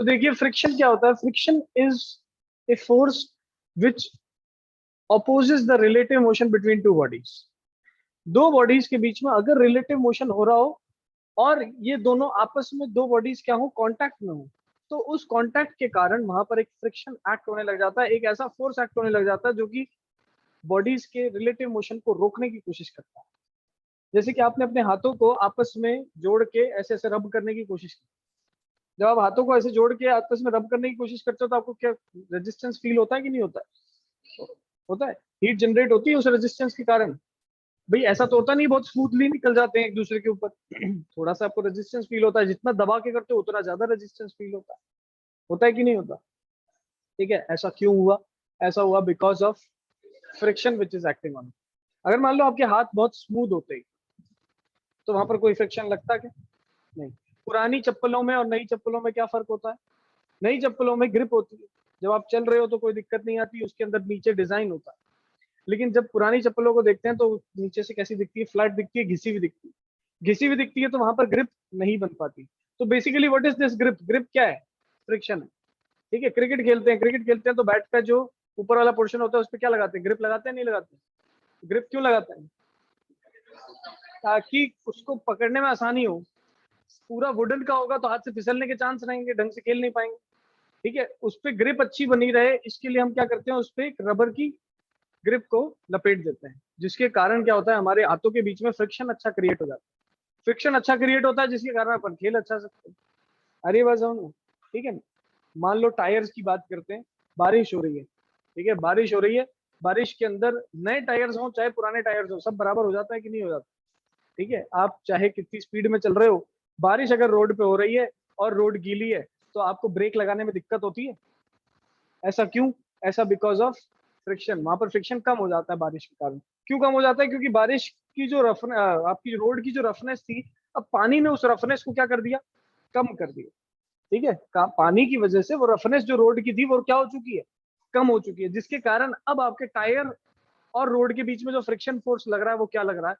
तो देखिए फ्रिक्शन क्या होता है, friction is a force which opposes the relative motion between two bodies। दो बॉडीज के बीच में अगर रिलेटिव मोशन हो रहा हो और ये दोनों आपस में दो बॉडीज क्या हो, कांटेक्ट में हो, तो उस कांटेक्ट के कारण वहां पर एक फ्रिक्शन एक्ट होने लग जाता है, एक ऐसा फोर्स एक्ट होने लग जाता है जो कि बॉडीज के रिलेटिव मोशन को रोकने की कोशिश करता है। जैसे कि आपने अपने हाथों को आपस में जोड़ के ऐसे ऐसे रब करने की कोशिश की, जब आप हाथों को ऐसे जोड़ के आपस में रब करने की कोशिश करते हो तो आपको क्या रेजिस्टेंस फील होता है कि नहीं होता है? होता है, हीट जनरेट होती है उस रेजिस्टेंस के कारण। भाई ऐसा तो होता नहीं बहुत स्मूथली निकल जाते हैं एक दूसरे के ऊपर थोड़ा सा आपको रेजिस्टेंस फील होता है, जितना दबा के करते हो उतना ज्यादा रेजिस्टेंस फील होता है कि नहीं होता? ठीक है, ऐसा क्यों हुआ? ऐसा हुआ because of friction which is acting on. अगर मान लो आपके हाथ बहुत स्मूथ होते हैं तो वहां पर कोई फ्रिक्शन लगता क्या? नहीं। पुरानी चप्पलों में और नई चप्पलों में क्या फर्क होता है? नई चप्पलों में ग्रिप होती है, जब आप चल रहे हो तो कोई दिक्कत नहीं आती, उसके अंदर नीचे डिजाइन होता है। लेकिन जब पुरानी चप्पलों को देखते हैं तो नीचे से कैसी दिखती है? फ्लैट दिखती है, घिसी हुई दिखती है। घिसी हुई दिखती है तो वहां पर ग्रिप नहीं बन पाती। तो basically what is this grip? Grip क्या है? फ्रिक्शन है। ठीक है, क्रिकेट खेलते हैं तो बैट का जो ऊपर वाला पोर्शन होता है उस पर क्या लगाते हैं? ग्रिप लगाते हैं, नहीं लगाते? ग्रिप क्यों लगाते हैं? ताकि उसको पकड़ने में आसानी हो। पूरा वुडन का होगा तो हाथ से फिसलने के चांस रहेंगे, ढंग से खेल नहीं पाएंगे। ठीक है, उस पर ग्रिप अच्छी बनी रहे इसके लिए हम क्या करते हैं, उस पर एक रबर की ग्रिप को लपेट देते हैं, जिसके कारण क्या होता है, हमारे हाथों के बीच में फ्रिक्शन अच्छा क्रिएट हो जाता है। फ्रिक्शन अच्छा क्रिएट होता है जिसके कारण अपन खेल अच्छा सकते हैं। अरे बात समझ में? ठीक है ना? मान लो टायर्स की बात करते हैं, बारिश हो रही है, ठीक है, बारिश हो रही है, बारिश के अंदर नए टायर्स हो चाहे पुराने टायर्स हो, सब बराबर हो जाता है कि नहीं हो जाता? ठीक है, आप चाहे कितनी स्पीड में चल रहे हो, बारिश अगर रोड पे हो रही है और रोड गीली है तो आपको ब्रेक लगाने में दिक्कत होती है। ऐसा क्यों? ऐसा बिकॉज ऑफ फ्रिक्शन। वहां पर फ्रिक्शन कम हो जाता है बारिश के कारण। क्यों कम हो जाता है? क्योंकि बारिश की जो आपकी रोड की जो रफनेस थी, अब पानी ने उस रफनेस को क्या कर दिया? कम कर दिया। ठीक है, पानी की वजह से वो रफनेस जो रोड की थी वो क्या हो चुकी है? कम हो चुकी है, जिसके कारण अब आपके टायर और रोड के बीच में जो फ्रिक्शन फोर्स लग रहा है वो क्या लग रहा है?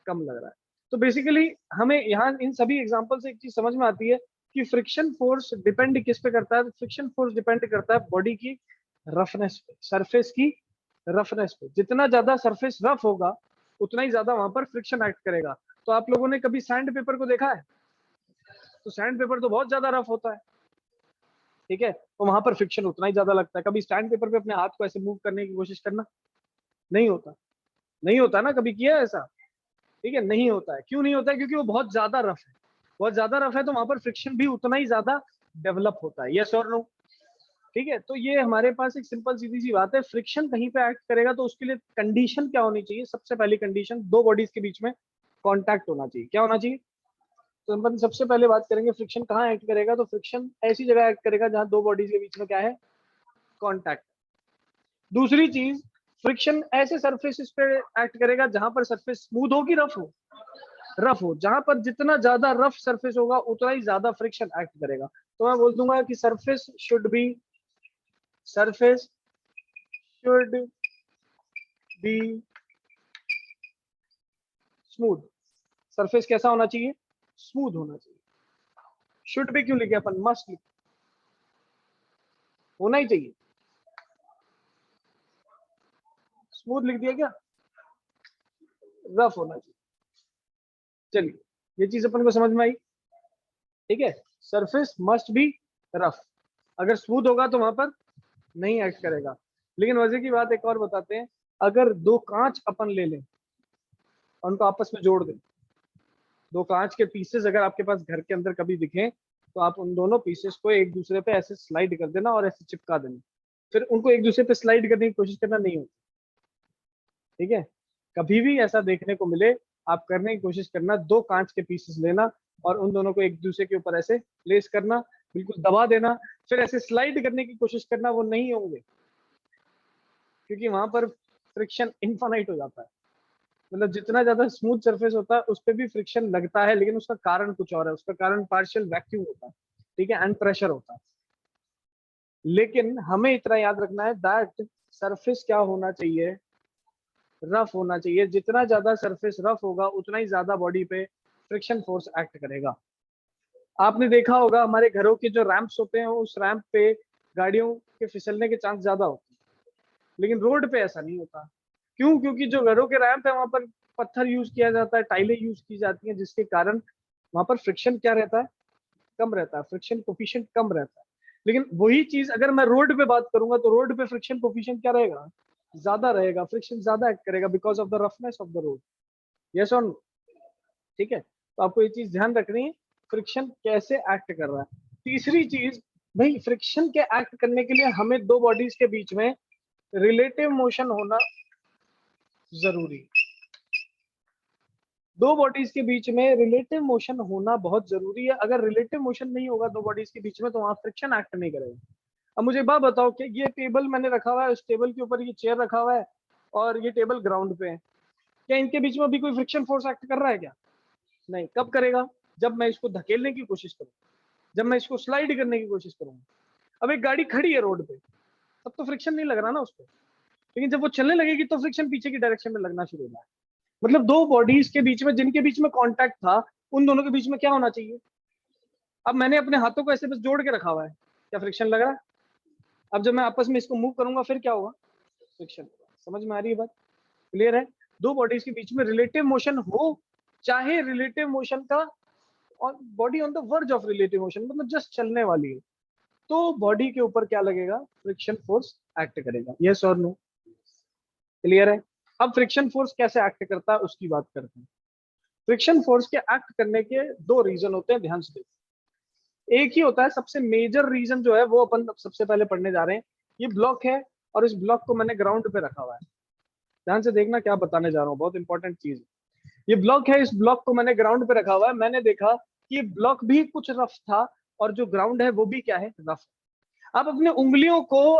कम लग रहा है। तो बेसिकली हमें यहाँ इन सभी एग्जांपल से एक चीज समझ में आती है कि फ्रिक्शन फोर्स डिपेंड किस पे करता है? फ्रिक्शन फोर्स डिपेंड करता है बॉडी की रफनेस पे, सरफेस की रफनेस पे। जितना ज्यादा सरफेस रफ होगा उतना ही ज्यादा वहां पर फ्रिक्शन एक्ट करेगा। तो आप लोगों ने कभी सैंड पेपर को देखा है? तो सैंड पेपर तो बहुत ज्यादा रफ होता है, ठीक है, तो वहां पर फ्रिक्शन उतना ही ज्यादा लगता है। कभी सैंड पेपर पे अपने हाथ को ऐसे मूव करने की कोशिश करना, नहीं होता। नहीं होता ना, कभी किया है ऐसा? ठीक है, नहीं होता है। क्यों नहीं होता है? क्योंकि वो बहुत ज्यादा रफ है। बहुत ज्यादा रफ है तो वहां पर फ्रिक्शन भी उतना ही ज्यादा डेवलप होता है। यस और नो? ठीक है, तो ये हमारे पास एक सिंपल सीधी सी बात है। फ्रिक्शन कहीं पे एक्ट करेगा तो उसके लिए कंडीशन क्या होनी चाहिए? सबसे पहली कंडीशन, दो बॉडीज के बीच में कांटेक्ट होना चाहिए। क्या होना चाहिए? तो अपन सबसे पहले बात करेंगे फ्रिक्शन कहाँ एक्ट करेगा। तो फ्रिक्शन ऐसी जगह एक्ट करेगा जहां दो बॉडीज के बीच में क्या है? कांटेक्ट। दूसरी चीज, फ्रिक्शन ऐसे सरफेस पे एक्ट करेगा जहां पर सरफेस स्मूथ हो कि रफ हो? रफ हो। जहां पर जितना ज्यादा रफ सरफेस होगा उतना ही ज्यादा फ्रिक्शन एक्ट करेगा। तो मैं बोल दूंगा कि surface should be smooth. Surface कैसा होना चाहिए? स्मूथ होना चाहिए। शुड भी क्यों लिखे अपन? मस्ट लिखे, होना ही चाहिए। स्मूथ लिख दिया क्या? रफ होना चाहिए। चलिए, ये चीज अपन को समझ में आई। ठीक है, सरफेस मस्ट बी रफ। अगर स्मूथ होगा तो वहां पर नहीं एक्ट करेगा। लेकिन मजे की बात एक और बताते हैं, अगर दो कांच अपन ले लें और उनको आपस में जोड़ दें, दो कांच के पीसेस अगर आपके पास घर के अंदर कभी दिखें तो आप उन दोनों पीसेस को एक दूसरे पे ऐसे स्लाइड कर देना और ऐसे चिपका देना, फिर उनको एक दूसरे पे स्लाइड करने की कोशिश करना नहीं होती। ठीक है, कभी भी ऐसा देखने को मिले आप करने की कोशिश करना, दो कांच के पीसेस लेना और उन दोनों को एक दूसरे के ऊपर ऐसे प्लेस करना, बिल्कुल दबा देना, फिर ऐसे स्लाइड करने की कोशिश करना, वो नहीं होंगे क्योंकि वहां पर फ्रिक्शन इनफाइनाइट हो जाता है। मतलब जितना ज्यादा स्मूथ सरफेस होता है उस पर भी फ्रिक्शन लगता है, लेकिन उसका कारण कुछ और है। उसका कारण पार्शियल वैक्यूम होता है, ठीक है, एंड प्रेशर होता है। लेकिन हमें इतना याद रखना है दैट सरफेस क्या होना चाहिए? रफ होना चाहिए। जितना ज्यादा सरफेस रफ होगा उतना ही ज्यादा बॉडी पे फ्रिक्शन फोर्स एक्ट करेगा। आपने देखा होगा हमारे घरों के जो रैंप्स होते हैं उस रैंप पे गाड़ियों के फिसलने के चांस ज्यादा होते हैं, लेकिन रोड पे ऐसा नहीं होता। क्यों? क्योंकि जो घरों के रैंप है वहां पर पत्थर यूज किया जाता है, टाइलें यूज की जाती हैं, जिसके कारण वहां पर फ्रिक्शन क्या रहता है, कम रहता है, फ्रिक्शन कोफिशिएंट कम रहता है। लेकिन वही चीज अगर मैं रोड पे बात करूंगा तो रोड पे फ्रिक्शन कोफिशिएंट क्या रहेगा, ज्यादा रहेगा, फ्रिक्शन ज्यादा एक्ट करेगा because of the roughness of the road. Yes और नो? ठीक है, तो आपको ये चीज ध्यान रखनी है, फ्रिक्शन कैसे एक्ट कर रहा है। तीसरी चीज, भाई फ्रिक्शन के एक्ट करने के लिए हमें दो बॉडीज के बीच में रिलेटिव मोशन होना जरूरी है। दो बॉडीज के बीच में रिलेटिव मोशन होना बहुत जरूरी है। अगर रिलेटिव मोशन नहीं होगा दो बॉडीज के बीच में तो वहां फ्रिक्शन एक्ट नहीं करेगा। अब मुझे बात बताओ कि ये टेबल मैंने रखा हुआ है, उस टेबल के ऊपर ये चेयर रखा हुआ है और ये टेबल ग्राउंड पे है, क्या इनके बीच में अभी कोई फ्रिक्शन फोर्स एक्ट कर रहा है क्या? नहीं। कब करेगा? जब मैं इसको धकेलने की कोशिश करूँ, जब मैं इसको स्लाइड करने की कोशिश करूंगा। अब एक गाड़ी खड़ी है रोड पे, तब तो फ्रिक्शन नहीं लग रहा ना उसको, लेकिन जब वो चलने लगेगी तो फ्रिक्शन पीछे की डायरेक्शन में लगना शुरू होगा। मतलब दो बॉडीज के बीच में, जिनके बीच में कांटेक्ट था, उन दोनों के बीच में क्या होना चाहिए? अब मैंने अपने हाथों को ऐसे बस जोड़ के रखा हुआ है, क्या फ्रिक्शन लग रहा है? अब जब मैं आपस में इसको मूव करूंगा फिर क्या होगा? फ्रिक्शन। समझ में आ रही है बात? क्लियर है? दो बॉडीज के बीच में रिलेटिव मोशन हो, चाहे रिलेटिव मोशन का body on the verge of relative motion, मतलब जस्ट चलने वाली है, तो बॉडी के ऊपर क्या लगेगा? फ्रिक्शन फोर्स एक्ट करेगा। यस और नो? क्लियर है? अब फ्रिक्शन फोर्स कैसे एक्ट करता है उसकी बात करते हैं। फ्रिक्शन फोर्स के एक्ट करने के दो रीजन होते हैं, ध्यान से देखिए। एक ही होता है, सबसे मेजर रीजन जो है वो अपन सबसे पहले पढ़ने जा रहे हैं। ये ब्लॉक है और इस ब्लॉक को मैंने ग्राउंड पे रखा हुआ है। ध्यान से देखना क्या बताने जा रहा हूँ, बहुत इंपॉर्टेंट चीज है। ये ब्लॉक है, इस ब्लॉक को मैंने ग्राउंड पे रखा हुआ है। मैंने देखा कि ये ब्लॉक भी कुछ रफ था और जो ग्राउंड है वो भी क्या है? रफ। आप अपने उंगलियों को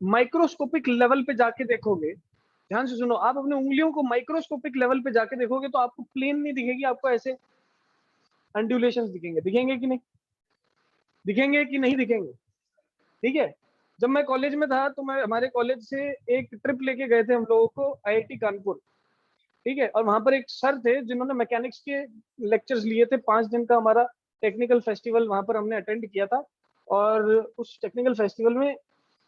माइक्रोस्कोपिक लेवल पे जाके देखोगे, ध्यान से सुनो, आप अपने उंगलियों को माइक्रोस्कोपिक लेवल पे जाके देखोगे तो आपको प्लेन नहीं दिखेगी, आपको ऐसे अंडुलेशंस दिखेंगे। दिखेंगे कि नहीं? दिखेंगे कि नहीं दिखेंगे? ठीक है। जब मैं कॉलेज में था तो मैं हमारे कॉलेज से एक ट्रिप लेके गए थे हम लोगों को आईआईटी कानपुर। ठीक है, और वहां पर एक सर थे जिन्होंने मैकेनिक्स के लेक्चर्स लिए थे। 5 दिन का हमारा टेक्निकल फेस्टिवल वहां पर हमने अटेंड किया था। और उस टेक्निकल फेस्टिवल में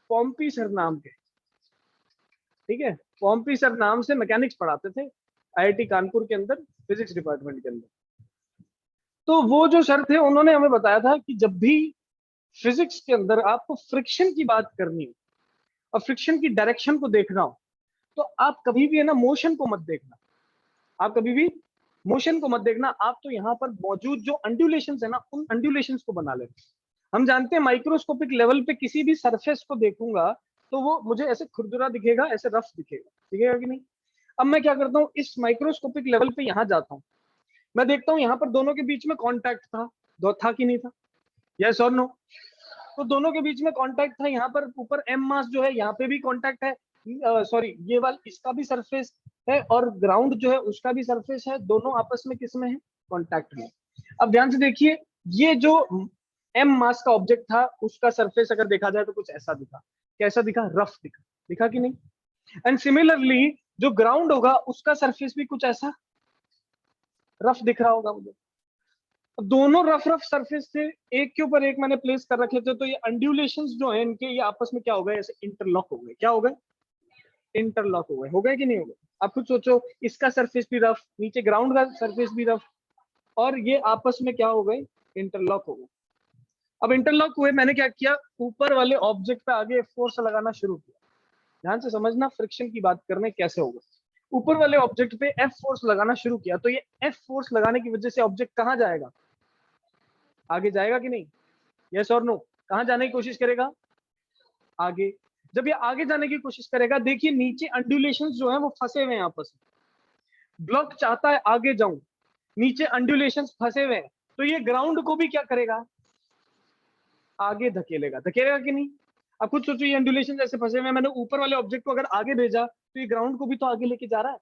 पॉम्पी सर नाम के, ठीक है, पॉम्पी सर नाम से मैकेनिक्स पढ़ाते थे आईआईटी कानपुर के अंदर, फिजिक्स डिपार्टमेंट के अंदर। तो वो जो सर थे उन्होंने हमें बताया था कि जब भी फिजिक्स के अंदर आपको फ्रिक्शन की बात करनी हो और फ्रिक्शन की डायरेक्शन को देखना हो तो आप कभी भी है ना मोशन को मत देखना। आप कभी भी मोशन को मत देखना, आप तो यहाँ पर मौजूद जो अंडुलेशन है ना उन अंडुलेशन को बना लेना। हम जानते हैं माइक्रोस्कोपिक लेवल पे किसी भी सरफेस को देखूंगा तो वो मुझे ऐसे खुरदुरा दिखेगा, ऐसे रफ दिखेगा, दिखेगा कि नहीं? अब मैं क्या करता हूँ, इस माइक्रोस्कोपिक लेवल पे यहाँ जाता हूँ, मैं देखता हूँ यहाँ पर दोनों के बीच में कॉन्टैक्ट था, दो था कि नहीं था? यस और नो? तो दोनों के बीच में कांटेक्ट था, यहाँ पर ऊपर एम मास जो है यहाँ पे भी कांटेक्ट है, सॉरी ये वाला इसका भी सरफेस है और ग्राउंड जो है उसका भी सरफेस है, दोनों आपस में किस में है? कांटेक्ट में। अब ध्यान से देखिए, ये जो एम मास का ऑब्जेक्ट था उसका सरफेस अगर देखा जाए तो कुछ ऐसा दिखा। कैसा दिखा? रफ दिखा। दिखा कि नहीं? एंड सिमिलरली जो ग्राउंड होगा उसका सरफेस भी कुछ ऐसा रफ दिख रहा होगा मुझे। दोनों रफ रफ सरफेस थे, एक के ऊपर एक मैंने प्लेस कर रखे थे, तो ये अंड्यूलेशंस जो है इनके, ये आपस में क्या हो गए? ऐसे इंटरलॉक हो गए। क्या हो गए? इंटरलॉक हो गए कि नहीं हो गए? आप खुद सोचो, इसका सरफेस भी रफ, नीचे ग्राउंड का सरफेस भी रफ, और ये आपस में क्या हो गए? इंटरलॉक हो गए। अब इंटरलॉक हुए, मैंने क्या किया? ऊपर वाले ऑब्जेक्ट पे आगे फोर्स लगाना शुरू किया। ध्यान से समझना फ्रिक्शन की बात करने कैसे होगा। ऊपर वाले ऑब्जेक्ट पे एफ फोर्स लगाना शुरू किया, तो ये एफ फोर्स लगाने की वजह से ऑब्जेक्ट कहाँ जाएगा? आगे जाएगा कि नहीं? यस और नो? कहां जाने की कोशिश करेगा? आगे। जब ये आगे जाने की कोशिश करेगा, देखिए नीचे अंडुलेशंस जो है वो फंसे हुए हैं आपस में। ब्लॉक चाहता है आगे जाऊं, नीचे अंडुलेशंस फंसे हुए हैं, तो ये ग्राउंड को भी क्या करेगा? आगे धकेलेगा। धकेलेगा कि नहीं? अब खुद सोचो, ये अंडुलेशन जैसे फंसे हुए हैं, मैंने ऊपर वाले ऑब्जेक्ट को अगर आगे भेजा तो ये ग्राउंड को भी तो आगे लेके जा रहा है।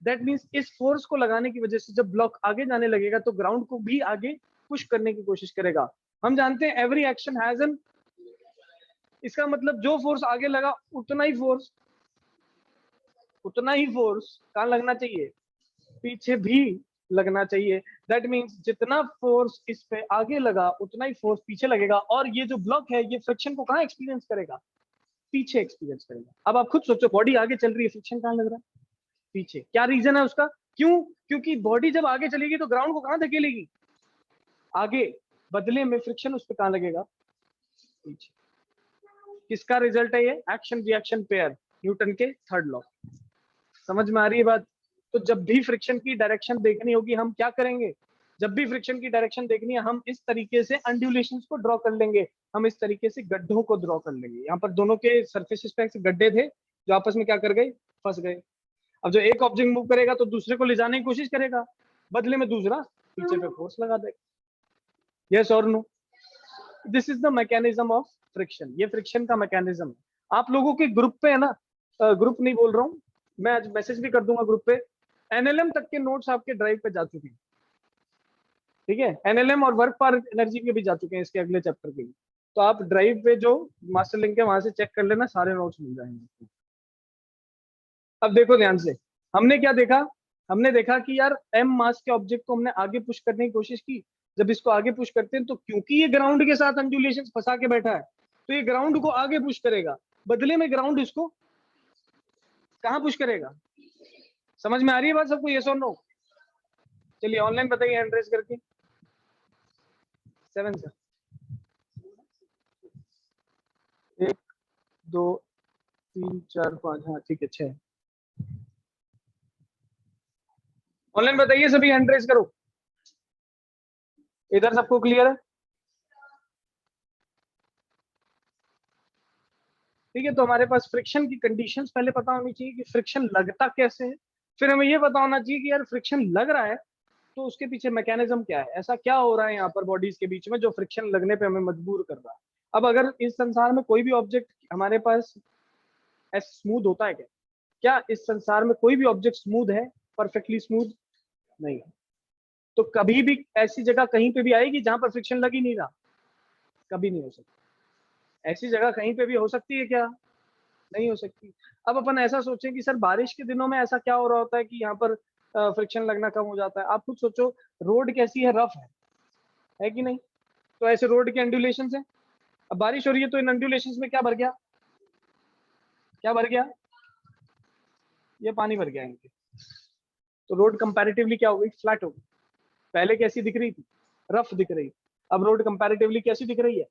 दैट मीन्स इस फोर्स को लगाने की वजह से जब ब्लॉक आगे जाने लगेगा तो ग्राउंड को भी आगे पुश करने की कोशिश करेगा। हम जानते हैं एवरी एक्शन हैज एन, इसका मतलब जो फोर्स आगे लगा उतना ही फोर्स कहां लगना चाहिए? पीछे भी लगना चाहिए। दैट मीन्स जितना फोर्स इस पे आगे लगा उतना ही फोर्स पीछे लगेगा, और ये जो ब्लॉक है ये फ्रिक्शन को कहाँ एक्सपीरियंस करेगा, पीछे एक्सपीरियंस करेगा। अब आप खुद सोचो, बॉडी आगे चल रही है, फ्रिक्शन कहाँ लग रहा है, पीछे। क्या रीजन है उसका, क्यों, क्योंकि बॉडी जब आगे चलेगी तो ग्राउंड को कहाँ धकेलेगी, आगे, बदले में फ्रिक्शन उस पर कहाँ लगेगा, पीछे। किसका रिजल्ट है ये, एक्शन रिएक्शन पेयर, न्यूटन के थर्ड लॉ। समझ में आ रही है बात। तो जब भी फ्रिक्शन की डायरेक्शन देखनी होगी हम क्या करेंगे, जब भी फ्रिक्शन की डायरेक्शन देखनी है हम इस तरीके से अंडुलेशंस को ड्रॉ कर लेंगे, हम इस तरीके से गड्ढों को ड्रॉ कर लेंगे। यहाँ पर दोनों के सरफेसेस पे गड्ढे थे जो आपस में क्या कर गए, फंस गए। अब जो एक ऑब्जेक्ट मूव करेगा तो दूसरे को ले जाने की कोशिश करेगा, बदले में दूसरा पीछे पे फोर्स लगा देगा। यस और no, this is the mechanism of friction. ये फ्रिक्शन का मैकेनिज्म है। आप लोगों के ग्रुप पे है ना, ग्रुप नहीं बोल रहा हूँ मैं, आज मैसेज भी कर दूंगा ग्रुप पे, एनएलएम तक के नोट्स आपके ड्राइव पे जा चुके हैं, ठीक है। एनएलएम और वर्क फॉर एनर्जी के भी जा चुके हैं इसके अगले चैप्टर के लिए। तो आप ड्राइव पे जो मास्टर लिंक है वहां से चेक कर लेना, सारे नोट्स मिल जाएंगे। अब देखो ध्यान से, हमने क्या देखा, हमने देखा कि यार एम मास के ऑब्जेक्ट को हमने आगे पुश करने की कोशिश की। जब इसको आगे पुश करते हैं तो क्योंकि ये ग्राउंड के साथ अंडुलेशन फंसा के बैठा है तो ये ग्राउंड को आगे पुश करेगा, बदले में ग्राउंड इसको कहाँ पुश करेगा। समझ में आ रही है बात सबको, यस और नो। चलिए ऑनलाइन बताइए हैंड रेज करके। 7 सर, 1 2 3 4 5, हाँ ठीक है 6। ऑनलाइन बताइए सभी, हैंड रेज करो। इधर सबको क्लियर है, ठीक है। तो हमारे पास फ्रिक्शन की कंडीशंस पहले पता होनी चाहिए कि फ्रिक्शन लगता कैसे है, फिर हमें ये पता होना चाहिए कि यार फ्रिक्शन लग रहा है तो उसके पीछे मैकेनिज्म क्या है, ऐसा क्या हो रहा है यहाँ पर बॉडीज के बीच में जो फ्रिक्शन लगने पे हमें मजबूर कर रहा है। अब अगर इस संसार में कोई भी ऑब्जेक्ट हमारे पास स्मूथ होता है क्या, क्या इस संसार में कोई भी ऑब्जेक्ट स्मूथ है, परफेक्टली स्मूथ नहीं है। तो कभी भी ऐसी जगह कहीं पे भी आएगी जहां पर फ्रिक्शन लग ही नहीं रहा, कभी नहीं हो सकती। ऐसी जगह कहीं पे भी हो सकती है क्या, नहीं हो सकती। अब अपन ऐसा सोचें कि सर बारिश के दिनों में ऐसा क्या हो रहा होता है कि यहाँ पर फ्रिक्शन लगना कम हो जाता है। आप खुद सोचो, रोड कैसी है, रफ है कि नहीं, तो ऐसे रोड के एंडुलेशन है। अब बारिश हो रही है तो इन एंडुलेशन में क्या भर गया, क्या भर गया, ये पानी भर गया इनके। तो रोड कंपैरेटिवली क्या हो गई, फ्लैट हो गई। पहले कैसी दिख रही थी, रफ दिख रही, अब रोड कंपैरेटिवली कैसी दिख रही है,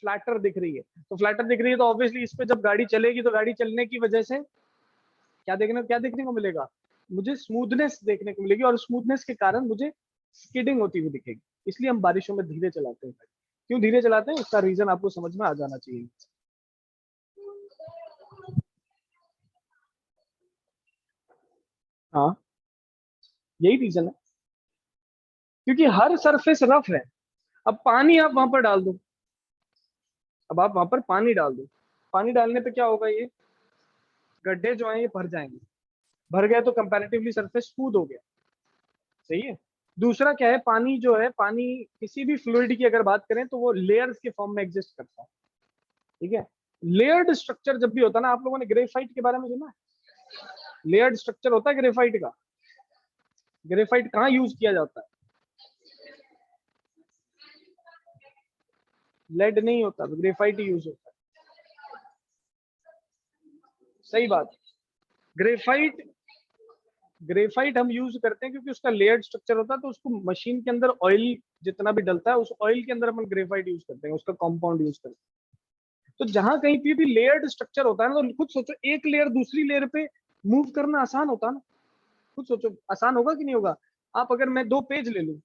फ्लैटर दिख रही है। तो फ्लैटर दिख रही है तो ऑब्वियसली इस पे जब गाड़ी चलेगी तो गाड़ी चलने की वजह से क्या देखने को मिलेगा, मुझे स्मूथनेस देखने को मिलेगी, और स्मूथनेस के कारण मुझे स्किडिंग होती हुई दिखेगी। इसलिए हम बारिशों में धीरे चलाते हैं। क्यों धीरे चलाते हैं, उसका रीजन आपको समझ में आ जाना चाहिए। हाँ, यही रीजन है, क्योंकि हर सरफेस रफ है। अब पानी आप वहां पर डाल दो, अब आप वहां पर पानी डाल दो, पानी डालने पे क्या होगा, ये गड्ढे जो हैं ये भर जाएंगे, भर गए तो कंपैरेटिवली सरफेस स्मूथ हो गया, सही है। दूसरा क्या है, पानी जो है, पानी किसी भी फ्लूइड की अगर बात करें तो वो लेयर्स के फॉर्म में एग्जिस्ट करता है, ठीक है। लेयर्ड स्ट्रक्चर जब भी होता है ना, आप लोगों ने ग्रेफाइट के बारे में सुना है, लेयर्ड स्ट्रक्चर होता है ग्रेफाइट का। ग्रेफाइट कहाँ यूज किया जाता है, लेड नहीं होता, ग्रेफाइट ही यूज होता है, सही बात। ग्रेफाइट, ग्रेफाइट हम यूज करते हैं क्योंकि उसका लेयर्ड स्ट्रक्चर होता है, तो उसको मशीन के अंदर ऑयल जितना भी डलता है उस ऑयल के अंदर अपन ग्रेफाइट यूज करते हैं, उसका कंपाउंड यूज करते हैं। तो जहां कहीं पे भी लेयर्ड स्ट्रक्चर होता है ना, तो खुद सोचो एक लेयर दूसरी लेयर पे मूव करना आसान होता है ना, खुद सोचो आसान होगा कि नहीं होगा। आप अगर मैं 2 पेज ले लूं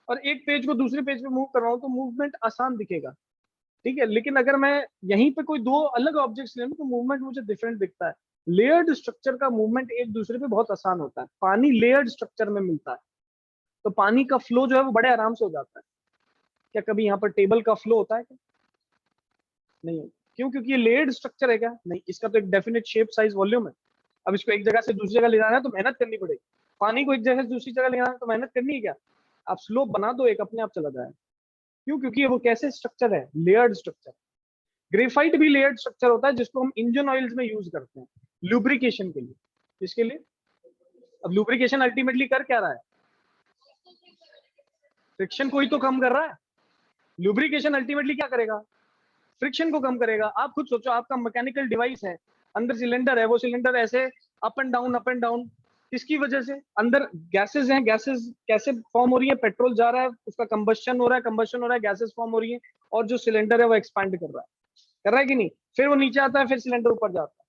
और एक पेज को दूसरे पेज पे मूव कर रहा हूँ तो मूवमेंट आसान दिखेगा, ठीक है। लेकिन अगर मैं यहीं पे कोई 2 अलग ऑब्जेक्ट्स ले लूं तो मूवमेंट मुझे डिफरेंट दिखता है। लेयर्ड स्ट्रक्चर का मूवमेंट एक दूसरे पे बहुत आसान होता है, पानी लेयर्ड स्ट्रक्चर में मिलता है तो पानी का फ्लो जो है वो बड़े आराम से हो जाता है। क्या कभी यहाँ पर टेबल का फ्लो होता है क्या, नहीं होता। क्यों, क्योंकि ये लेयर्ड स्ट्रक्चर है क्या, नहीं, इसका तो एक डेफिनेट शेप साइज वॉल्यूम है। अब इसको एक जगह से दूसरी जगह ले जाना है तो मेहनत करनी पड़ेगी, पानी को एक जगह से दूसरी जगह ले जाना है तो मेहनत करनी है क्या, आप स्लोप बना दो, एक अपने आप चला जाए। क्यों, क्योंकि वो कैसे स्ट्रक्चर है, लेयर्ड स्ट्रक्चर। ग्रेफाइट भी लेयर्ड स्ट्रक्चर होता है जिसको हम इंजन ऑयल्स में यूज करते हैं लुब्रिकेशन के लिए। इसके लिए अब लुब्रिकेशन अल्टीमेटली कर क्या रहा है, फ्रिक्शन को ही तो कम कर रहा है। लुब्रिकेशन अल्टीमेटली क्या करेगा, फ्रिक्शन को कम करेगा। आप खुद सोचो, आपका मैकेनिकल डिवाइस है, अंदर सिलेंडर है, वो सिलेंडर ऐसे अप एंड डाउन, किसकी वजह से, अंदर गैसेस हैं, गैसेस कैसे फॉर्म हो रही है, पेट्रोल जा रहा है, उसका कंबस्शन हो रहा है, गैसेस फॉर्म हो रही है, और जो सिलेंडर है वो एक्सपांड कर रहा है कि नहीं, फिर वो नीचे आता है, फिर सिलेंडर ऊपर जाता है।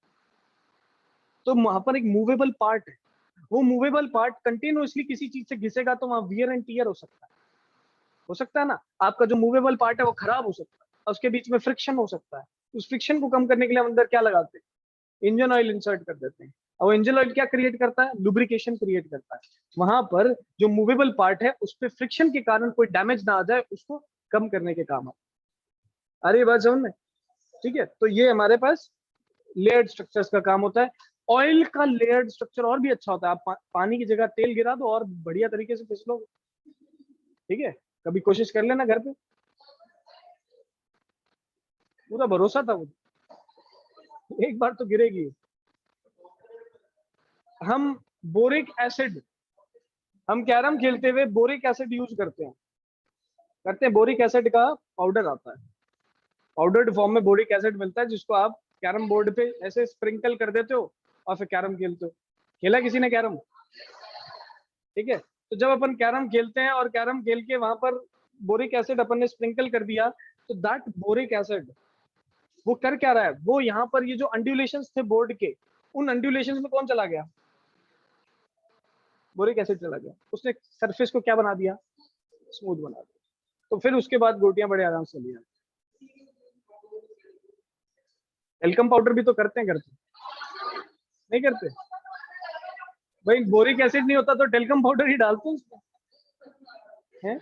तो वहां पर एक मूवेबल पार्ट है, वो मूवेबल पार्ट कंटिन्यूअसली किसी चीज से घिसेगा तो वहां वियर एंड टियर हो सकता है ना। आपका जो मूवेबल पार्ट है वो खराब हो सकता है, और उसके बीच में फ्रिक्शन हो सकता है। उस फ्रिक्शन को कम करने के लिए हम अंदर क्या लगाते हैं, इंजन ऑयल इंसर्ट कर देते हैं। और इंजन ऑयल क्या क्रिएट करता है, लुब्रिकेशन क्रिएट करता है। वहां पर जो मूवेबल पार्ट है उस पर फ्रिक्शन के कारण कोई डैमेज ना आ जाए, उसको कम करने के काम आता है। अरे बात समझ में, ठीक है। तो ये हमारे पास लेयर्ड स्ट्रक्चर्स का काम होता है। ऑयल का लेयर्ड स्ट्रक्चर और भी अच्छा होता है। आप पानी की जगह तेल गिरा दो और बढ़िया तरीके से फिसलो, ठीक है। कभी कोशिश कर लेना घर पे, पूरा भरोसा था वो, एक बार तो गिरेगी। हम बोरिक एसिड, हम कैरम खेलते हुए बोरिक एसिड यूज करते हैं बोरिक एसिड का पाउडर आता है, पाउडर्ड फॉर्म में बोरिक एसिड मिलता है, जिसको आप कैरम बोर्ड पे ऐसे स्प्रिंकल कर देते हो और फिर कैरम खेलते हो। खेला किसी ने कैरम, ठीक है। तो जब अपन कैरम खेलते हैं और कैरम खेल के वहां पर बोरिक एसिड अपन ने स्प्रिंकल कर दिया, तो दैट बोरिक एसिड वो कर क्या रहा है, वो यहाँ पर ये जो अंड्यूलेशंस थे बोर्ड के, उन अंड्यूलेशंस में कौन चला गया, बोरिक एसिड चला गया। उसने सरफेस को क्या बना दिया, स्मूथ बना दिया। तो फिर उसके बाद गोटियां बड़े आराम से लिया। एल्कम पाउडर भी तो करते हैं घर पे, नहीं करते भाई, बोरिक एसिड नहीं होता तो टेल्कम पाउडर ही डालते हैं उसमें, हैं।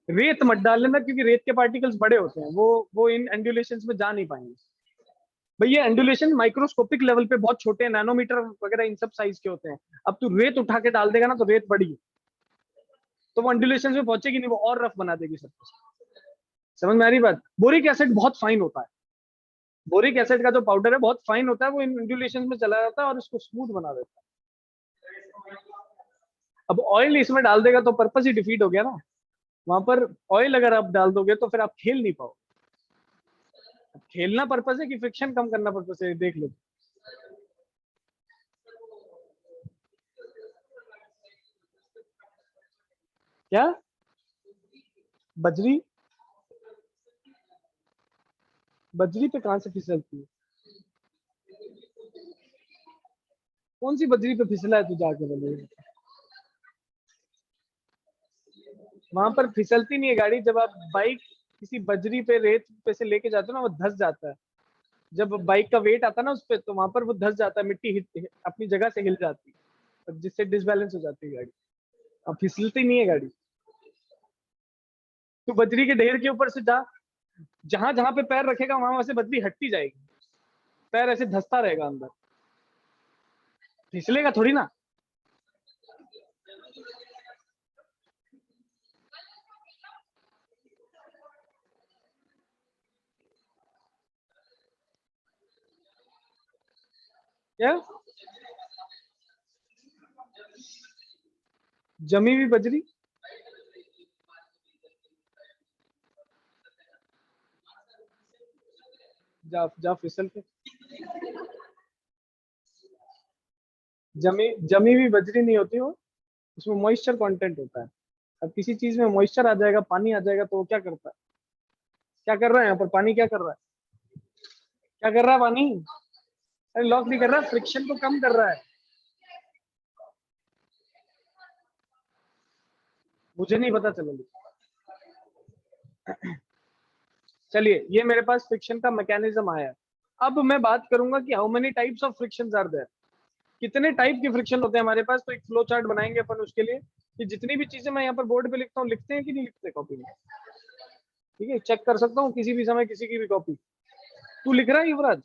रेत मत डाल लेना, क्योंकि रेत के पार्टिकल्स बड़े होते हैं, वो इन एंडुलेशंस में जा नहीं पाएंगे। भैया एंडुलेशन माइक्रोस्कोपिक लेवल पे बहुत छोटे, नैनोमीटर वगैरह इन सब साइज के होते हैं। अब तू रेत उठा के डाल देगा ना, तो रेत बड़ी है, तो वो एंडुलेशन में पहुंचेगी नहीं, वो और रफ बना देगी सब कुछ। समझ में आ रही बात। बोरिक एसिड बहुत फाइन होता है, बोरिक एसिड का जो पाउडर है बहुत फाइन होता है, वो इन एंडुलेशन में चला जाता है और इसको स्मूथ बना देता है। अब ऑयल इसमें डाल देगा तो पर्पस ही डिफीट हो गया ना। वहां पर ऑयल अगर आप डाल दोगे तो फिर आप खेल नहीं पाओ। खेलना पर्पस है कि फ्रिक्शन कम करना पर्पस है, देख लो। क्या, बजरी, बजरी पे कहां से फिसलती है, कौन सी बजरी पे फिसला है तू जाके बोले। वहां पर फिसलती नहीं है गाड़ी, जब आप बाइक किसी बजरी पे रेत पे से लेके जाते हो ना, वो धस जाता है। जब बाइक का वेट आता है ना उस पे, तो वहां पर वो धस जाता है, मिट्टी अपनी जगह से हिल जाती है, जिससे डिसबैलेंस हो जाती है गाड़ी। अब फिसलती नहीं है गाड़ी। तो बजरी के ढेर के ऊपर से जा, जहां जहां पे पैर रखेगा वहां वहां से बजरी हटती जाएगी, पैर ऐसे धसता रहेगा अंदर, फिसलेगा थोड़ी ना। क्या, जमी हुई बजरी, जा जा फिसल के। जमी हुई बजरी नहीं होती वो, उसमें मॉइस्चर कंटेंट होता है। अब किसी चीज में मॉइस्चर आ जाएगा, पानी आ जाएगा, तो वो क्या करता है, क्या कर रहा है यहाँ पर पानी, क्या कर रहा है, क्या कर रहा है पानी, अरे लॉक नहीं कर रहा, फ्रिक्शन को कम कर रहा है। मुझे नहीं पता चला। चलिए, ये मेरे पास फ्रिक्शन का मैकेनिज्म आया। अब मैं बात करूंगा कि how many types of friction are there, कितने टाइप के फ्रिक्शन होते हैं हमारे पास। तो एक फ्लो चार्ट बनाएंगे अपन उसके लिए, कि जितनी भी चीजें मैं यहाँ पर बोर्ड पे लिखता हूँ, लिखते हैं कि नहीं लिखते कॉपी में, ठीक है। चेक कर सकता हूँ किसी भी समय किसी की भी कॉपी। तू लिख रहा है युवराज,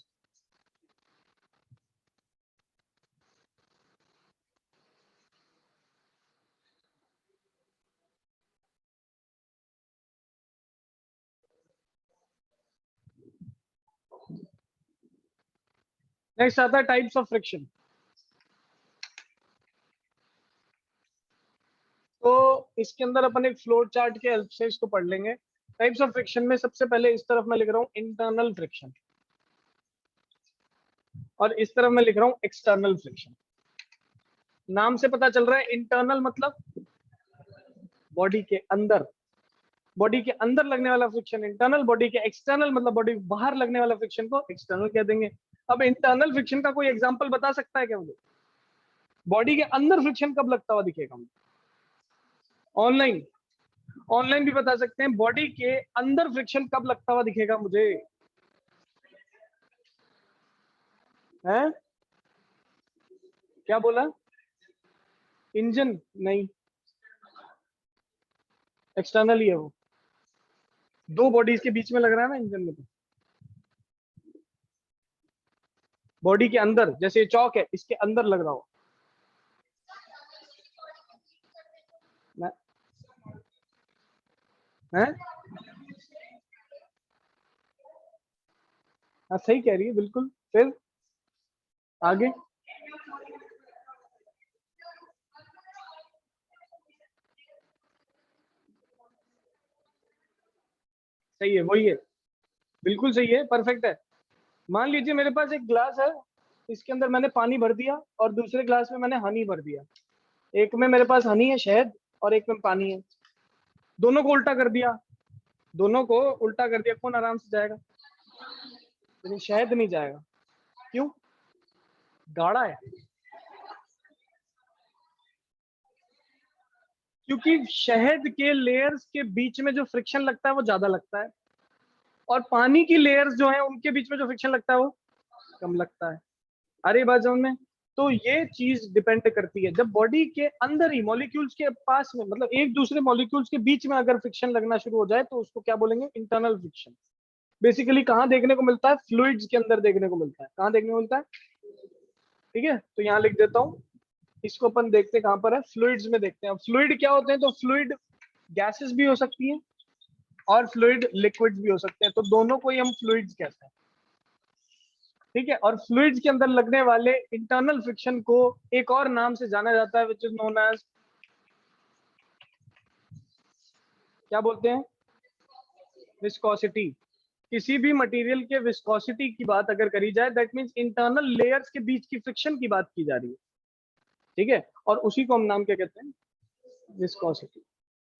नेक्स्ट आता है टाइप्स ऑफ फ्रिक्शन। तो इसके अंदर अपन एक फ्लो चार्ट के हेल्प से इसको पढ़ लेंगे। टाइप्स ऑफ फ्रिक्शन में सबसे पहले इस तरफ मैं लिख रहा हूँ इंटरनल फ्रिक्शन, और इस तरफ मैं लिख रहा हूँ एक्सटर्नल फ्रिक्शन। नाम से पता चल रहा है इंटरनल मतलब बॉडी के अंदर, बॉडी के अंदर लगने वाला फ्रिक्शन इंटरनल, बॉडी के एक्सटर्नल मतलब बॉडी बाहर लगने वाला फ्रिक्शन को एक्सटर्नल कह देंगे। अब इंटरनल फ्रिक्शन का कोई एग्जांपल बता सकता है क्या मुझे? बॉडी के अंदर फ्रिक्शन कब लगता हुआ दिखेगा मुझे? ऑनलाइन, ऑनलाइन भी बता सकते हैं बॉडी के अंदर फ्रिक्शन कब लगता हुआ दिखेगा मुझे? हैं? क्या बोला? इंजन नहीं, एक्सटर्नल ही है वो, दो बॉडीज के बीच में लग रहा है ना इंजन में। तो बॉडी के अंदर, जैसे चौक है इसके अंदर लग रहा हो है। हाँ सही कह रही है बिल्कुल। फिर आगे सही है, वही है, बिल्कुल सही है, परफेक्ट है। मान लीजिए मेरे पास एक ग्लास है, इसके अंदर मैंने पानी भर दिया और दूसरे ग्लास में मैंने हनी भर दिया। एक में मेरे पास हनी है शहद और एक में पानी है, दोनों को उल्टा कर दिया, दोनों को उल्टा कर दिया, कौन आराम से जाएगा? लेकिन शहद नहीं जाएगा, क्यों? गाढ़ा है। क्योंकि शहद के लेयर्स के बीच में जो फ्रिक्शन लगता है वो ज्यादा लगता है, और पानी की लेयर्स जो है उनके बीच में जो फ्रिक्शन लगता है वो कम लगता है। अरे बात समझ में? तो ये चीज डिपेंड करती है, जब बॉडी के अंदर ही मॉलिक्यूल्स के पास में, मतलब एक दूसरे मॉलिक्यूल्स के बीच में अगर फ्रिक्शन लगना शुरू हो जाए तो उसको क्या बोलेंगे? Internal friction. बेसिकली कहाँ देखने को मिलता है? फ्लूइड्स के अंदर देखने को मिलता है। कहाँ देखने को मिलता है? ठीक है, तो यहाँ लिख देता हूँ, इसको अपन देखते हैं कहाँ पर है, फ्लूइड्स में देखते हैं। फ्लूइड क्या होते हैं? तो फ्लूइड गैसेस भी हो सकती हैं और फ्लूइड लिक्विड्स भी हो सकते हैं, तो दोनों को ही हम फ्लूइड्स कहते हैं। ठीक है, और फ्लूइड्स के अंदर लगने वाले इंटरनल फ्रिक्शन को एक और नाम से जाना जाता है, विच इज नोन एज, क्या बोलते हैं? विस्कोसिटी। किसी भी मटेरियल के विस्कोसिटी की बात अगर करी जाए, दैट मींस इंटरनल लेयर्स के बीच की फ्रिक्शन की बात की जा रही है। ठीक है, और उसी को हम नाम क्या कहते हैं? विस्कोसिटी।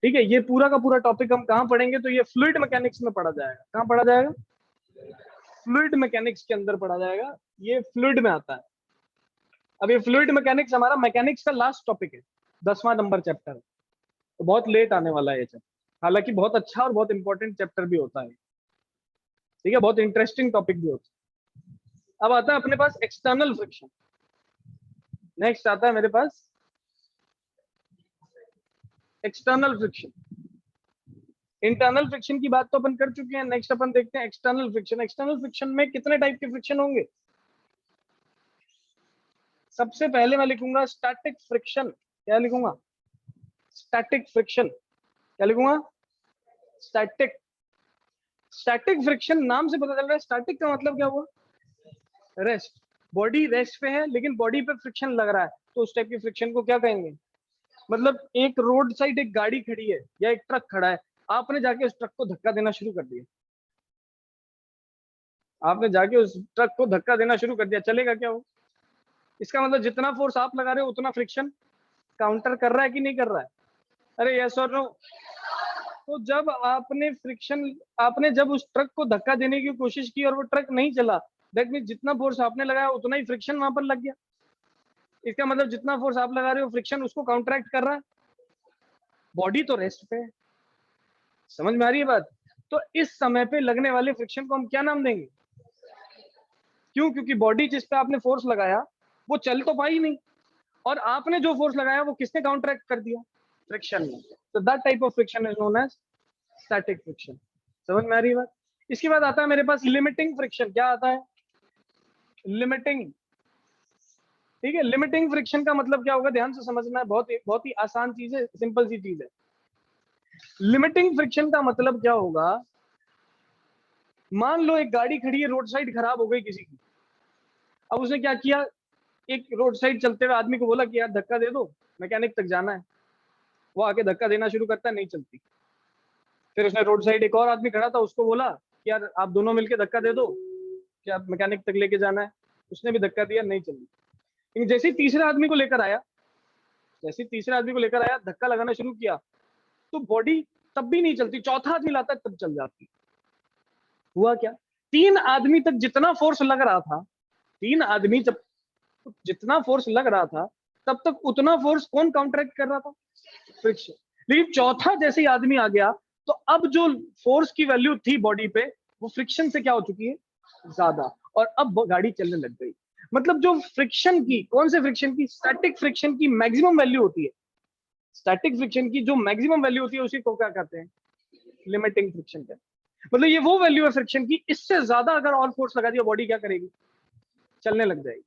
ठीक है, ये पूरा का पूरा टॉपिक हम कहाँ पढ़ेंगे? तो ये फ्लूइड मैकेनिक्स में पढ़ा जाएगा। कहाँ पढ़ा जाएगा? फ्लूइड मैकेनिक्स के अंदर पढ़ा जाएगा, ये फ्लूइड में आता है। अब ये फ्लूइड मैकेनिक्स हमारा मैकेनिक्स का लास्ट टॉपिक है, 10वां नंबर चैप्टर, तो बहुत लेट आने वाला है ये चैप्टर, हालांकि बहुत अच्छा और बहुत इंपॉर्टेंट चैप्टर भी होता है। ठीक है, बहुत इंटरेस्टिंग टॉपिक भी होता है। अब आता है अपने पास एक्सटर्नल फ्रिक्शन। नेक्स्ट आता है मेरे पास एक्सटर्नल फ्रिक्शन। इंटरनल फ्रिक्शन की बात तो अपन कर चुके हैं, नेक्स्ट अपन देखते हैं एक्सटर्नल फ्रिक्शन। एक्सटर्नल फ्रिक्शन में कितने टाइप के फ्रिक्शन होंगे? सबसे पहले मैं लिखूंगा स्टैटिक फ्रिक्शन। क्या लिखूंगा? Static friction. क्या लिखूंगा? स्टैटिक। स्टैटिक फ्रिक्शन नाम से पता चल रहा है, स्टैटिक का मतलब क्या हुआ? रेस्ट। बॉडी रेस्ट पे है लेकिन बॉडी पे फ्रिक्शन लग रहा है, तो उस टाइप की फ्रिक्शन को क्या कहेंगे? मतलब एक रोड साइड एक गाड़ी खड़ी है या एक ट्रक खड़ा है, आपने जाके उस ट्रक को धक्का देना शुरू कर दिया, आपने जाके उस ट्रक को धक्का देना शुरू कर दिया, चलेगा क्या वो? इसका मतलब जितना फोर्स आप लगा रहे हो उतना फ्रिक्शन काउंटर कर रहा है कि नहीं कर रहा है? अरे यस और नो? तो जब आपने फ्रिक्शन, आपने जब उस ट्रक को धक्का देने की कोशिश की और वो ट्रक नहीं चला, दैट मीन जितना फोर्स आपने लगाया उतना ही फ्रिक्शन वहां पर लग गया। इसका मतलब जितना फोर्स आप लगा रहे हो फ्रिक्शन उसको काउंटरैक्ट कर रहा है। बॉडी तो रेस्ट पे है। समझ में आ रही है बात? तो इस समय पे लगने वाले फ्रिक्शन को हम क्या नाम देंगे? क्यों? क्योंकि बॉडी जिस पे आपने फोर्स लगाया वो चल तो पाई नहीं, और आपने जो फोर्स लगाया वो किसने काउंटरैक्ट कर दिया? फ्रिक्शन ने। तो that type of friction is known as static friction. समझ में आ रही है बात? इसके बाद आता है मेरे पास लिमिटिंग फ्रिक्शन। क्या आता है? लिमिटिंग। ठीक है, लिमिटिंग फ्रिक्शन का मतलब क्या होगा? ध्यान से समझना है, बहुत ही आसान चीज है, सिंपल सी चीज है। लिमिटिंग फ्रिक्शन का मतलब क्या होगा? मान लो एक गाड़ी खड़ी है, रोड साइड खराब हो गई किसी की, अब उसने क्या किया? एक रोड साइड चलते हुए आदमी को बोला कि यार धक्का दे दो, मैकेनिक तक जाना है। वो आके धक्का देना शुरू करता है, नहीं चलती। फिर उसने रोड साइड एक और आदमी खड़ा था, उसको बोला कि यार आप दोनों मिलके धक्का दे दो, क्या मैकेनिक तक लेके जाना है। उसने भी धक्का दिया, नहीं चली। लेकिन जैसे ही तीसरे आदमी को लेकर आया, धक्का लगाना शुरू किया, तो बॉडी तब भी नहीं चलती। चौथा आदमी लाता है तब चल जाती। हुआ क्या, 3 आदमी तक जितना फोर्स लग रहा था, 3 आदमी जब जितना फोर्स लग रहा था, तब तक उतना फोर्स कौन काउंटरैक्ट कर रहा था? फ्रिक्शन। लेकिन चौथा जैसे ही आदमी आ गया, तो अब जो फोर्स की वैल्यू थी बॉडी पे, वो फ्रिक्शन से क्या हो चुकी है? ज्यादा। और अब गाड़ी चलने लग गई। मतलब जो फ्रिक्शन की, कौन से फ्रिक्शन की? स्टैटिक फ्रिक्शन की मैक्सिमम वैल्यू होती है। स्टैटिक फ्रिक्शन की जो मैक्सिमम वैल्यू होती है, उसी को क्या कहते हैं? लिमिटिंग फ्रिक्शन कहते हैं। मतलब ये वो वैल्यू है फ्रिक्शन की, इससे ज्यादा अगर और फोर्स लगा दिया, बॉडी क्या करेगी? चलने लग जाएगी।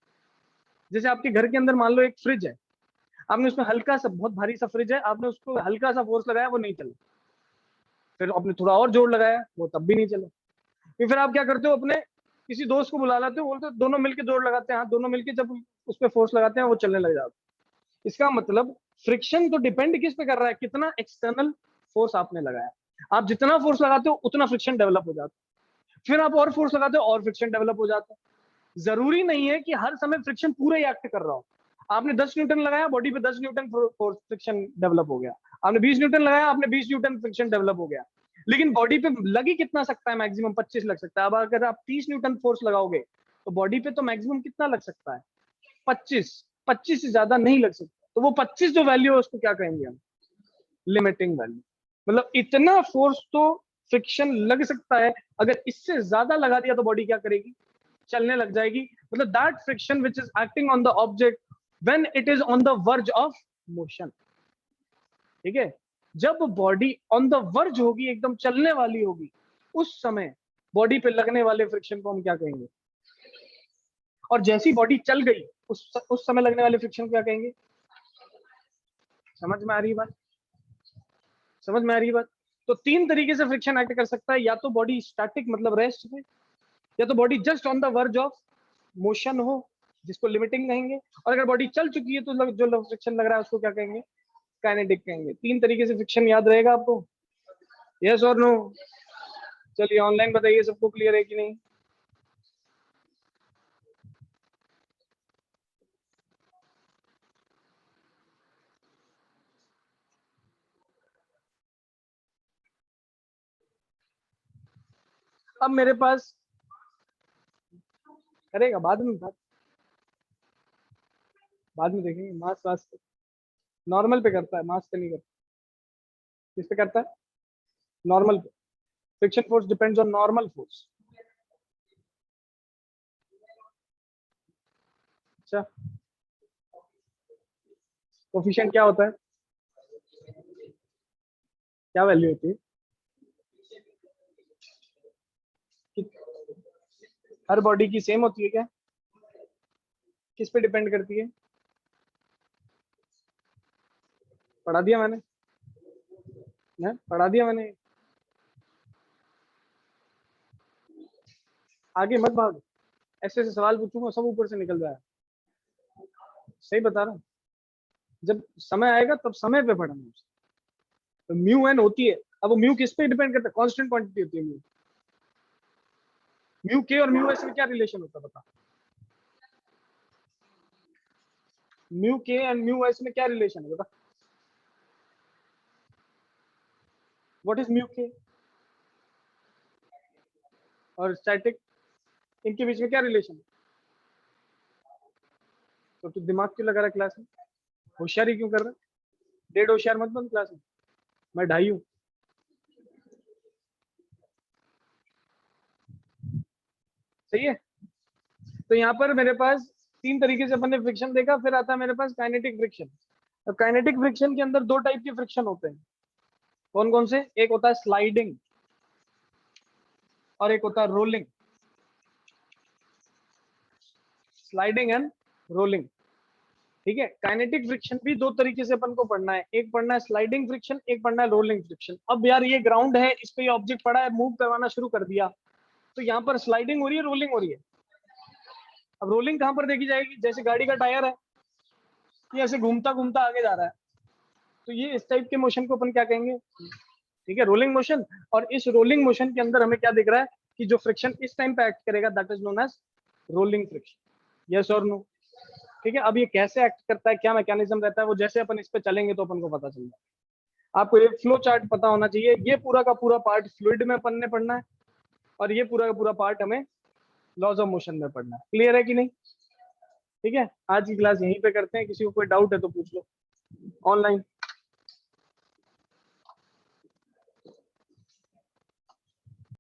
जैसे आपके घर के अंदर मान लो एक फ्रिज है, आपने उसमें हल्का सा, बहुत भारी सा फ्रिज है, आपने उसको हल्का सा फोर्स लगाया, वो नहीं चला। फिर आपने थोड़ा और जोर लगाया, वो तब भी नहीं चला। फिर आप क्या करते हो? अपने किसी दोस्त को बुला लाते हो, बोलते हो दोनों मिलकर जोर लगाते हैं। हाँ, दोनों मिलकर जब उस पर फोर्स लगाते हैं, वो चलने लग जाता है। इसका मतलब फ्रिक्शन तो डिपेंड किस पे कर रहा है? कितना एक्सटर्नल फोर्स आपने लगाया। आप जितना फोर्स लगाते हो, उतना फ्रिक्शन डेवलप हो जाता है। फिर आप और फोर्स लगाते हो, और फ्रिक्शन डेवलप हो जाता है। जरूरी नहीं है कि हर समय फ्रिक्शन पूरा ही एक्ट कर रहा हो। आपने 10 न्यूटन लगाया, बॉडी पे 10 न्यूटन फोर्स फ्रिक्शन डेवलप हो गया। आपने 20 न्यूटन लगाया, आपने 20 न्यूटन फ्रिक्शन डेवलप हो गया। लेकिन बॉडी पे लग ही कितना सकता है? मैक्सिमम 25 लग सकता है। अब अगर आप 30 न्यूटन फोर्स लगाओगे, तो बॉडी पे तो मैक्सिमम कितना लग सकता है? 25। 25 से ज्यादा नहीं लग सकता। तो वो 25 जो वैल्यू है, उसको क्या कहेंगे हम? Limiting value. मतलब इतना फोर्स तो फ्रिक्शन लग सकता है, अगर इससे ज्यादा लगा दिया तो बॉडी क्या करेगी? चलने लग जाएगी। मतलब that friction which is acting on the object when it is on the verge of motion. ठीक है, जब बॉडी ऑन द वर्ज होगी, एकदम चलने वाली होगी, उस समय बॉडी पे लगने वाले फ्रिक्शन को हम क्या कहेंगे? और जैसी बॉडी चल गई, उस समय लगने वाले फ्रिक्शन को क्या कहेंगे? समझ में आ रही है बात? समझ में आ रही है बात? तो 3 तरीके से फ्रिक्शन एक्ट कर सकता है। या तो बॉडी स्टैटिक मतलब रेस्ट पे, या तो body just on the verge of motion हो, जिसको लिमिटिंग कहेंगे। और अगर बॉडी चल चुकी है, तो जो फ्रिक्शन लग रहा है, उसको क्या कहेंगे? काइनेटिक कहेंगे। 3 तरीके से फ्रिक्शन याद रहेगा आपको? यस और नो? चलिए ऑनलाइन बताइए, सबको क्लियर है कि नहीं? अब मेरे पास करेगा बाद में देखेंगे। मास वास नॉर्मल पे करता है, मास पे नहीं करता। किस पे करता है? नॉर्मल पे। Friction force depends on normal force. अच्छा, कोफिशिएंट क्या होता है? क्या वैल्यू होती है? कि हर बॉडी की सेम होती है क्या? किस पे डिपेंड करती है? पढ़ा दिया मैंने ना? पढ़ा दिया मैंने। आगे मत भाग, ऐसे ऐसे सवाल पूछूंगा, सब ऊपर से निकल जाए। सही बता रहा हूँ। जब समय आएगा तब समय पे पढ़ना। तो म्यू एन होती है। अब वो म्यू किस पे डिपेंड करता है? कांस्टेंट क्वांटिटी होती है म्यू। म्यू के और म्यू एस में क्या रिलेशन होता है बता? म्यू के एंड म्यू एस में क्या रिलेशन है बता? व्हाट इज म्यू के और स्टैटिक, इनके बीच में क्या रिलेशन है? तो तू दिमाग क्यों लगा रहा है क्लास में? होशियारी क्यों कर रहा है? डेढ़ होशियार मत बन क्लास में। मैं ढाई हूँ। सही है। तो यहाँ पर मेरे पास 3 तरीके से अपन ने फ्रिक्शन देखा। फिर आता है मेरे पास काइनेटिक फ्रिक्शन। अब काइनेटिक फ्रिक्शन के अंदर 2 टाइप के फ्रिक्शन होते हैं। कौन कौन से? एक होता है स्लाइडिंग और एक होता है रोलिंग। Sliding and rolling. ठीक है, काइनेटिक फ्रिक्शन भी 2 तरीके से अपन को पढ़ना है। एक पढ़ना है स्लाइडिंग फ्रिक्शन, एक पढ़ना है रोलिंग फ्रिक्शन। अब यार ये ग्राउंड है, इस पे ये ऑब्जेक्ट पड़ा है, मूव करवाना शुरू कर दिया, तो यहाँ पर स्लाइडिंग हो रही है, रोलिंग हो रही है। अब रोलिंग कहाँ पर देखी जाएगी? जैसे गाड़ी का टायर है, ये ऐसे घूमता घूमता आगे जा रहा है, तो ये इस टाइप के मोशन को अपन क्या कहेंगे, ठीक है, रोलिंग मोशन। और इस रोलिंग मोशन के अंदर हमें क्या दिख रहा है कि जो फ्रिक्शन इस टाइम पे एक्ट करेगा that is known as rolling friction. Yes और नो? ठीक है, अब ये कैसे एक्ट करता है, क्या मैकेनिज्म रहता है, वो जैसे अपन इस पे चलेंगे तो अपन को पता चल जाएगा। आपको एक फ्लो चार्ट पता होना चाहिए। ये पूरा का पूरा पार्ट फ्लूइड में अपन ने पढ़ना है और ये पूरा का पूरा पार्ट हमें लॉज ऑफ मोशन में पढ़ना है। क्लियर है कि नहीं? ठीक है, आज की क्लास यहीं पे करते हैं। किसी को कोई डाउट है तो पूछ लो ऑनलाइन।